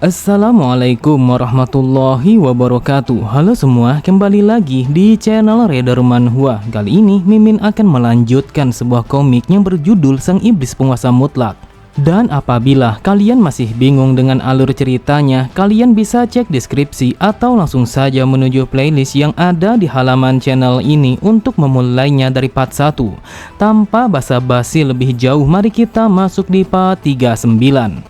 Assalamualaikum warahmatullahi wabarakatuh. Halo semua, kembali lagi di channel Raider Manhwa. Kali ini Mimin akan melanjutkan sebuah komik yang berjudul Sang Iblis Penguasa Mutlak. Dan apabila kalian masih bingung dengan alur ceritanya, kalian bisa cek deskripsi atau langsung saja menuju playlist yang ada di halaman channel ini untuk memulainya dari part 1. Tanpa basa-basi lebih jauh, mari kita masuk di part 39.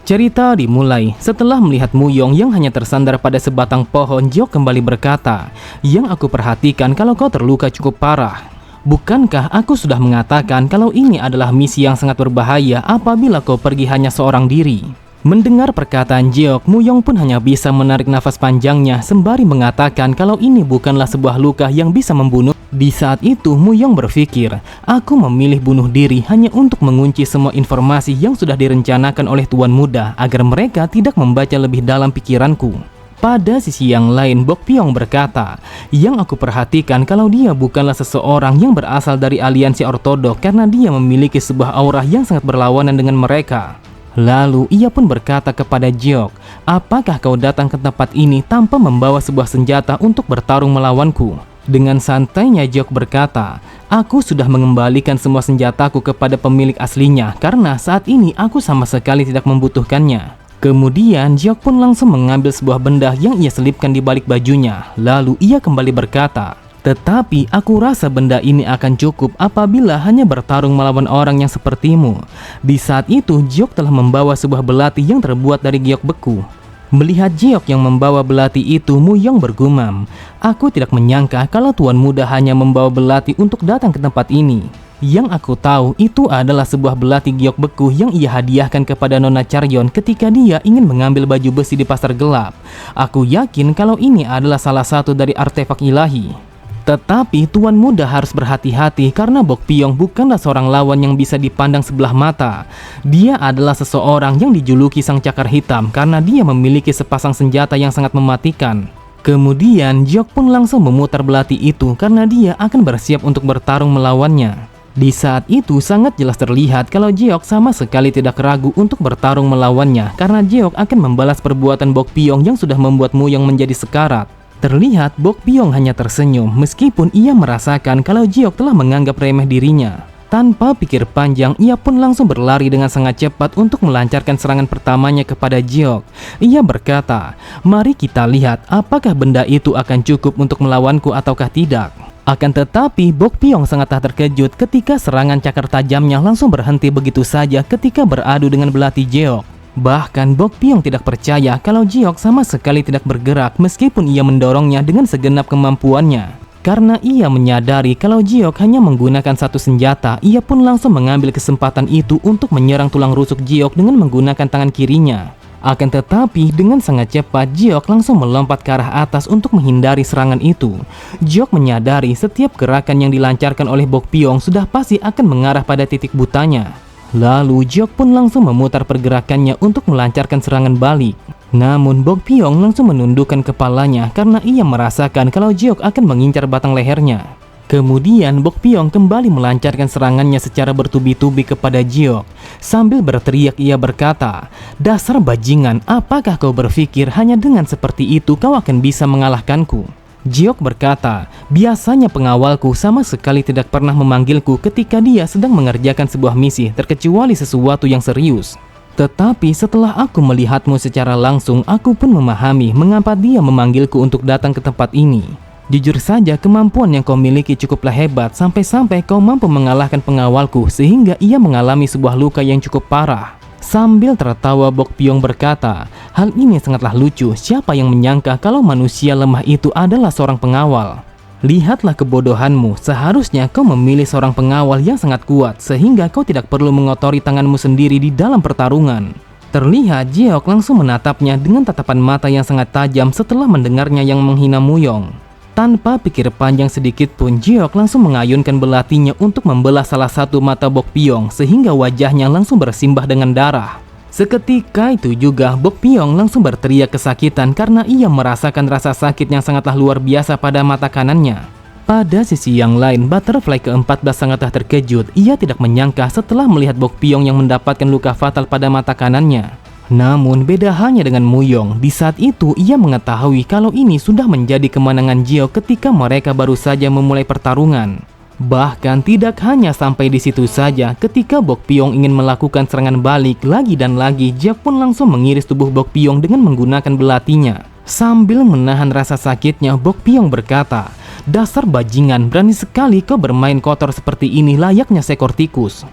Cerita dimulai setelah melihat Muyong yang hanya tersandar pada sebatang pohon. Jiok kembali berkata, "Yang aku perhatikan kalau kau terluka cukup parah. Bukankah aku sudah mengatakan kalau ini adalah misi yang sangat berbahaya apabila kau pergi hanya seorang diri?" Mendengar perkataan Jiok, Muyong pun hanya bisa menarik nafas panjangnya sembari mengatakan kalau ini bukanlah sebuah luka yang bisa membunuh. Di saat itu, Muyong berpikir, "Aku memilih bunuh diri hanya untuk mengunci semua informasi yang sudah direncanakan oleh Tuan Muda agar mereka tidak membaca lebih dalam pikiranku." Pada sisi yang lain, Bok Piong berkata, "Yang aku perhatikan kalau dia bukanlah seseorang yang berasal dari aliansi ortodok karena dia memiliki sebuah aura yang sangat berlawanan dengan mereka." Lalu ia pun berkata kepada Jiok, "Apakah kau datang ke tempat ini tanpa membawa sebuah senjata untuk bertarung melawanku?" Dengan santainya Jiok berkata, "Aku sudah mengembalikan semua senjataku kepada pemilik aslinya karena saat ini aku sama sekali tidak membutuhkannya." Kemudian Jiok pun langsung mengambil sebuah benda yang ia selipkan di balik bajunya. Lalu ia kembali berkata, "Tetapi aku rasa benda ini akan cukup apabila hanya bertarung melawan orang yang sepertimu." Di saat itu Jiok telah membawa sebuah belati yang terbuat dari giok beku. Melihat Jiok yang membawa belati itu, Muyong bergumam, "Aku tidak menyangka kalau Tuan Muda hanya membawa belati untuk datang ke tempat ini. Yang aku tahu itu adalah sebuah belati giok beku yang ia hadiahkan kepada Nona Caryon ketika dia ingin mengambil baju besi di pasar gelap. Aku yakin kalau ini adalah salah satu dari artefak ilahi. Tetapi Tuan Muda harus berhati-hati karena Bok Piong bukanlah seorang lawan yang bisa dipandang sebelah mata. Dia adalah seseorang yang dijuluki Sang Cakar Hitam karena dia memiliki sepasang senjata yang sangat mematikan." Kemudian Jiok pun langsung memutar belati itu karena dia akan bersiap untuk bertarung melawannya. Di saat itu sangat jelas terlihat kalau Jiok sama sekali tidak ragu untuk bertarung melawannya karena Jiok akan membalas perbuatan Bok Piong yang sudah membuat Muyong menjadi sekarat. Terlihat Bok Piong hanya tersenyum meskipun ia merasakan kalau Jiok telah menganggap remeh dirinya. Tanpa pikir panjang, ia pun langsung berlari dengan sangat cepat untuk melancarkan serangan pertamanya kepada Jiok. Ia berkata, "Mari kita lihat apakah benda itu akan cukup untuk melawanku ataukah tidak." Akan tetapi Bok Piong sangat tak terkejut ketika serangan cakar tajamnya langsung berhenti begitu saja ketika beradu dengan belati Jiok. Bahkan Bok Piong tidak percaya kalau Jiok sama sekali tidak bergerak meskipun ia mendorongnya dengan segenap kemampuannya. Karena ia menyadari kalau Jiok hanya menggunakan satu senjata, ia pun langsung mengambil kesempatan itu untuk menyerang tulang rusuk Jiok dengan menggunakan tangan kirinya. Akan tetapi dengan sangat cepat Jiok langsung melompat ke arah atas untuk menghindari serangan itu. Jiok menyadari setiap gerakan yang dilancarkan oleh Bok Piong sudah pasti akan mengarah pada titik butanya. Lalu Jiok pun langsung memutar pergerakannya untuk melancarkan serangan balik. Namun Bok Piong langsung menundukkan kepalanya karena ia merasakan kalau Jiok akan mengincar batang lehernya. Kemudian Bok Piong kembali melancarkan serangannya secara bertubi-tubi kepada Jiok. Sambil berteriak ia berkata, "Dasar bajingan, apakah kau berpikir hanya dengan seperti itu kau akan bisa mengalahkanku?" Jiok berkata, "Biasanya pengawalku sama sekali tidak pernah memanggilku ketika dia sedang mengerjakan sebuah misi terkecuali sesuatu yang serius. Tetapi setelah aku melihatmu secara langsung, aku pun memahami mengapa dia memanggilku untuk datang ke tempat ini. Jujur saja kemampuan yang kau miliki cukuplah hebat sampai-sampai kau mampu mengalahkan pengawalku sehingga ia mengalami sebuah luka yang cukup parah." Sambil tertawa Bok Piong berkata, "Hal ini sangatlah lucu. Siapa yang menyangka kalau manusia lemah itu adalah seorang pengawal? Lihatlah kebodohanmu. Seharusnya kau memilih seorang pengawal yang sangat kuat sehingga kau tidak perlu mengotori tanganmu sendiri di dalam pertarungan." Terlihat Jiok langsung menatapnya dengan tatapan mata yang sangat tajam setelah mendengarnya yang menghina Muyong. Tanpa pikir panjang sedikit pun, Jiok langsung mengayunkan belatinya untuk membelah salah satu mata Bok Piong sehingga wajahnya langsung bersimbah dengan darah. Seketika itu juga Bok Piong langsung berteriak kesakitan karena ia merasakan rasa sakit yang sangatlah luar biasa pada mata kanannya. Pada sisi yang lain, Butterfly ke-14 sangatlah terkejut. Ia tidak menyangka setelah melihat Bok Pyong yang mendapatkan luka fatal pada mata kanannya. Namun beda halnya dengan Muyong. Di saat itu ia mengetahui kalau ini sudah menjadi kemenangan Jiok ketika mereka baru saja memulai pertarungan. Bahkan tidak hanya sampai di situ saja, ketika Bok Pyong ingin melakukan serangan balik lagi dan lagi, Jiok pun langsung mengiris tubuh Bok Pyong dengan menggunakan belatinya. Sambil menahan rasa sakitnya, Bok Pyong berkata, "Dasar bajingan, berani sekali kau bermain kotor seperti ini layaknya seekor tikus."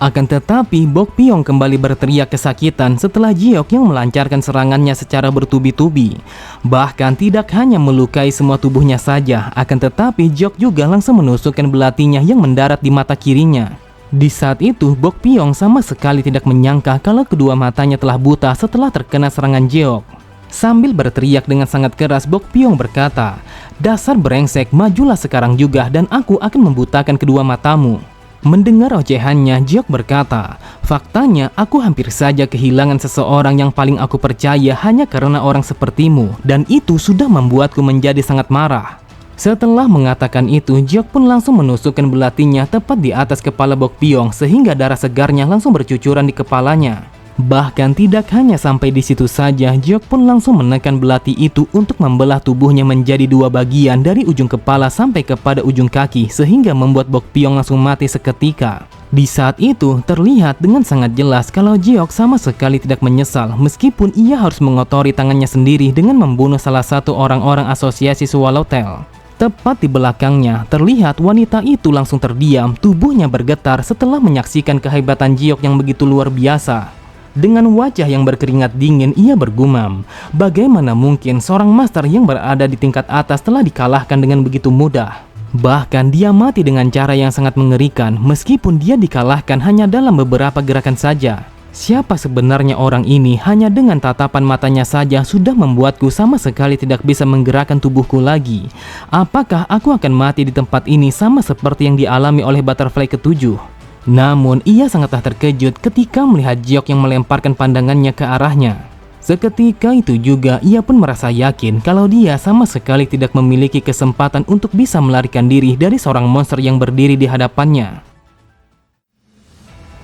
Akan tetapi, Bok Pyong kembali berteriak kesakitan setelah Jiok yang melancarkan serangannya secara bertubi-tubi. Bahkan tidak hanya melukai semua tubuhnya saja, akan tetapi Jiok juga langsung menusukkan belatinya yang mendarat di mata kirinya. Di saat itu, Bok Pyong sama sekali tidak menyangka kalau kedua matanya telah buta setelah terkena serangan Jiok. Sambil berteriak dengan sangat keras, Bok Pyong berkata, "Dasar brengsek, majulah sekarang juga dan aku akan membutakan kedua matamu." Mendengar ocehannya, Jiok berkata, "Faktanya aku hampir saja kehilangan seseorang yang paling aku percaya hanya karena orang sepertimu, dan itu sudah membuatku menjadi sangat marah." Setelah mengatakan itu, Jiok pun langsung menusukkan belatinya tepat di atas kepala Bok Pyong sehingga darah segarnya langsung bercucuran di kepalanya. Bahkan tidak hanya sampai di situ saja, Jiok pun langsung menekan belati itu untuk membelah tubuhnya menjadi dua bagian dari ujung kepala sampai kepada ujung kaki sehingga membuat Bok Pyong langsung mati seketika. Di saat itu terlihat dengan sangat jelas kalau Jiok sama sekali tidak menyesal meskipun ia harus mengotori tangannya sendiri dengan membunuh salah satu orang-orang asosiasi Swallowtail. Tepat di belakangnya, terlihat wanita itu langsung terdiam, tubuhnya bergetar setelah menyaksikan kehebatan Jiok yang begitu luar biasa. Dengan wajah yang berkeringat dingin, ia bergumam, bagaimana mungkin seorang master yang berada di tingkat atas telah dikalahkan dengan begitu mudah. Bahkan dia mati dengan cara yang sangat mengerikan, meskipun dia dikalahkan hanya dalam beberapa gerakan saja. Siapa sebenarnya orang ini? Hanya dengan tatapan matanya saja sudah membuatku sama sekali tidak bisa menggerakkan tubuhku lagi. Apakah aku akan mati di tempat ini sama seperti yang dialami oleh Butterfly ke-7? Namun ia sangatlah terkejut ketika melihat Jiok yang melemparkan pandangannya ke arahnya. Seketika itu juga ia pun merasa yakin kalau dia sama sekali tidak memiliki kesempatan untuk bisa melarikan diri dari seorang monster yang berdiri di hadapannya.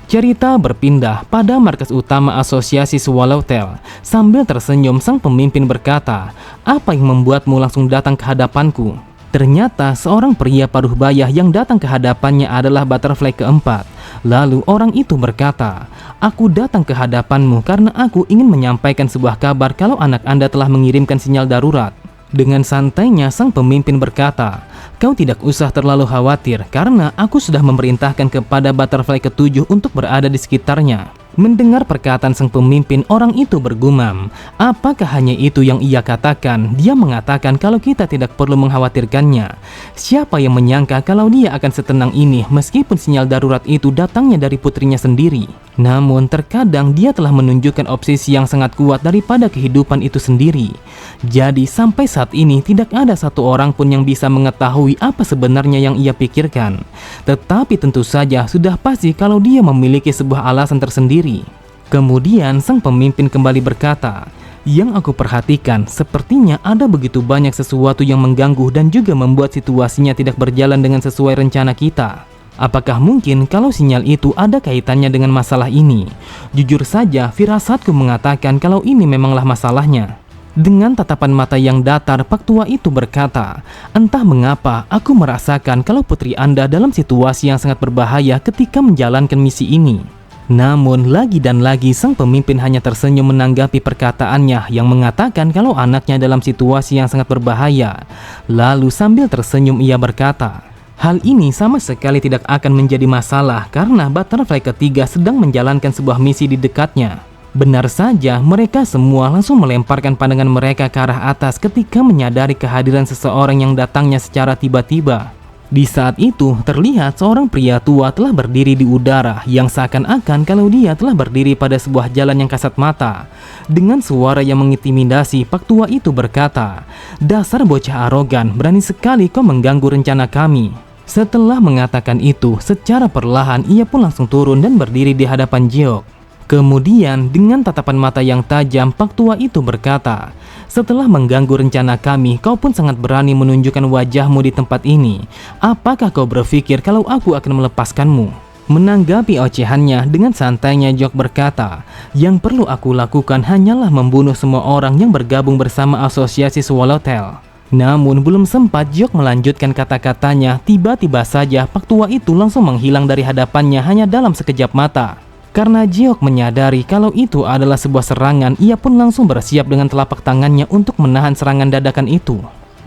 Cerita berpindah pada markas utama asosiasi Swallowtail. Sambil tersenyum, sang pemimpin berkata, "Apa yang membuatmu langsung datang ke hadapanku?" Ternyata seorang pria paruh baya yang datang ke hadapannya adalah Butterfly ke-4. Lalu orang itu berkata, "Aku datang ke hadapanmu karena aku ingin menyampaikan sebuah kabar kalau anak Anda telah mengirimkan sinyal darurat." Dengan santainya sang pemimpin berkata, "Kau tidak usah terlalu khawatir karena aku sudah memerintahkan kepada Butterfly ke-7 untuk berada di sekitarnya." Mendengar perkataan sang pemimpin, orang itu bergumam, apakah hanya itu yang ia katakan? Dia mengatakan kalau kita tidak perlu mengkhawatirkannya. Siapa yang menyangka kalau dia akan setenang ini meskipun sinyal darurat itu datangnya dari putrinya sendiri. Namun terkadang dia telah menunjukkan obsesi yang sangat kuat daripada kehidupan itu sendiri. Jadi sampai saat ini tidak ada satu orang pun yang bisa mengetahui apa sebenarnya yang ia pikirkan. Tetapi tentu saja sudah pasti kalau dia memiliki sebuah alasan tersendiri. Kemudian sang pemimpin kembali berkata, "Yang aku perhatikan, sepertinya ada begitu banyak sesuatu yang mengganggu dan juga membuat situasinya tidak berjalan dengan sesuai rencana kita. Apakah mungkin kalau sinyal itu ada kaitannya dengan masalah ini? Jujur saja, firasatku mengatakan kalau ini memanglah masalahnya." Dengan tatapan mata yang datar, Pak Tua itu berkata, "Entah mengapa aku merasakan kalau putri Anda dalam situasi yang sangat berbahaya ketika menjalankan misi ini." Namun lagi dan lagi sang pemimpin hanya tersenyum menanggapi perkataannya yang mengatakan kalau anaknya dalam situasi yang sangat berbahaya. Lalu sambil tersenyum ia berkata, "Hal ini sama sekali tidak akan menjadi masalah karena Butterfly ke-3 sedang menjalankan sebuah misi di dekatnya." Benar saja, mereka semua langsung melemparkan pandangan mereka ke arah atas ketika menyadari kehadiran seseorang yang datangnya secara tiba-tiba. Di saat itu, terlihat seorang pria tua telah berdiri di udara yang seakan-akan kalau dia telah berdiri pada sebuah jalan yang kasat mata. Dengan suara yang mengintimidasi, Pak Tua itu berkata, "Dasar bocah arogan, berani sekali kau mengganggu rencana kami." Setelah mengatakan itu, secara perlahan ia pun langsung turun dan berdiri di hadapan Jiok. Kemudian dengan tatapan mata yang tajam, Pak Tua itu berkata, "Setelah mengganggu rencana kami, kau pun sangat berani menunjukkan wajahmu di tempat ini. Apakah kau berpikir kalau aku akan melepaskanmu?" Menanggapi ocehannya, dengan santainya Jok berkata, "Yang perlu aku lakukan hanyalah membunuh semua orang yang bergabung bersama asosiasi Swallowtail." Namun belum sempat Jok melanjutkan kata-katanya, tiba-tiba saja Pak Tua itu langsung menghilang dari hadapannya hanya dalam sekejap mata. Karena Jiok menyadari kalau itu adalah sebuah serangan, ia pun langsung bersiap dengan telapak tangannya untuk menahan serangan dadakan itu.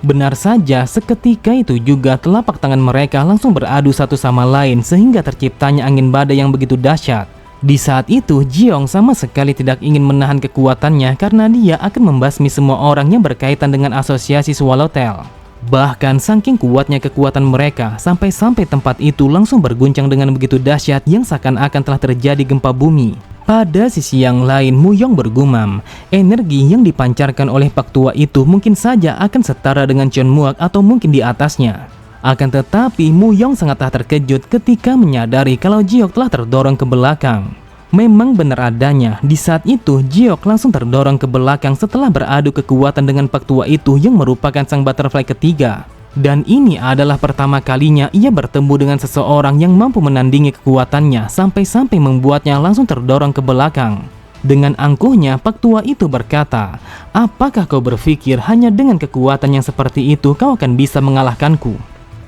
Benar saja, seketika itu juga telapak tangan mereka langsung beradu satu sama lain sehingga terciptanya angin badai yang begitu dahsyat. Di saat itu, Jiong sama sekali tidak ingin menahan kekuatannya karena dia akan membasmi semua orang yang berkaitan dengan asosiasi Swallowtail. Bahkan saking kuatnya kekuatan mereka, sampai-sampai tempat itu langsung berguncang dengan begitu dahsyat yang seakan-akan telah terjadi gempa bumi. Pada sisi yang lain, Muyong bergumam, energi yang dipancarkan oleh Pak Tua itu mungkin saja akan setara dengan Chon Muak atau mungkin di atasnya. Akan tetapi, Muyong sangatlah terkejut ketika menyadari kalau Jiok telah terdorong ke belakang. Memang benar adanya, di saat itu Jiok langsung terdorong ke belakang setelah beradu kekuatan dengan Pak Tua itu yang merupakan sang butterfly ketiga. Dan ini adalah pertama kalinya ia bertemu dengan seseorang yang mampu menandingi kekuatannya sampai-sampai membuatnya langsung terdorong ke belakang. Dengan angkuhnya, Pak Tua itu berkata, "Apakah kau berpikir hanya dengan kekuatan yang seperti itu kau akan bisa mengalahkanku?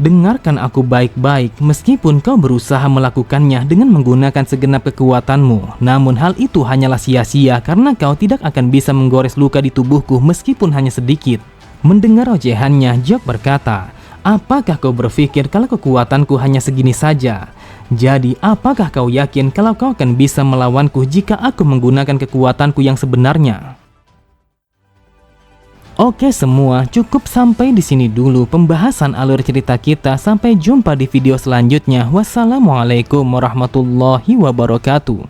Dengarkan aku baik-baik, meskipun kau berusaha melakukannya dengan menggunakan segenap kekuatanmu, namun hal itu hanyalah sia-sia karena kau tidak akan bisa menggores luka di tubuhku meskipun hanya sedikit." Mendengar ocehannya, Jok berkata, "Apakah kau berpikir kalau kekuatanku hanya segini saja? Jadi, apakah kau yakin kalau kau akan bisa melawanku jika aku menggunakan kekuatanku yang sebenarnya?" Oke semua, cukup sampai di sini dulu pembahasan alur cerita kita. Sampai jumpa di video selanjutnya. Wassalamualaikum warahmatullahi wabarakatuh.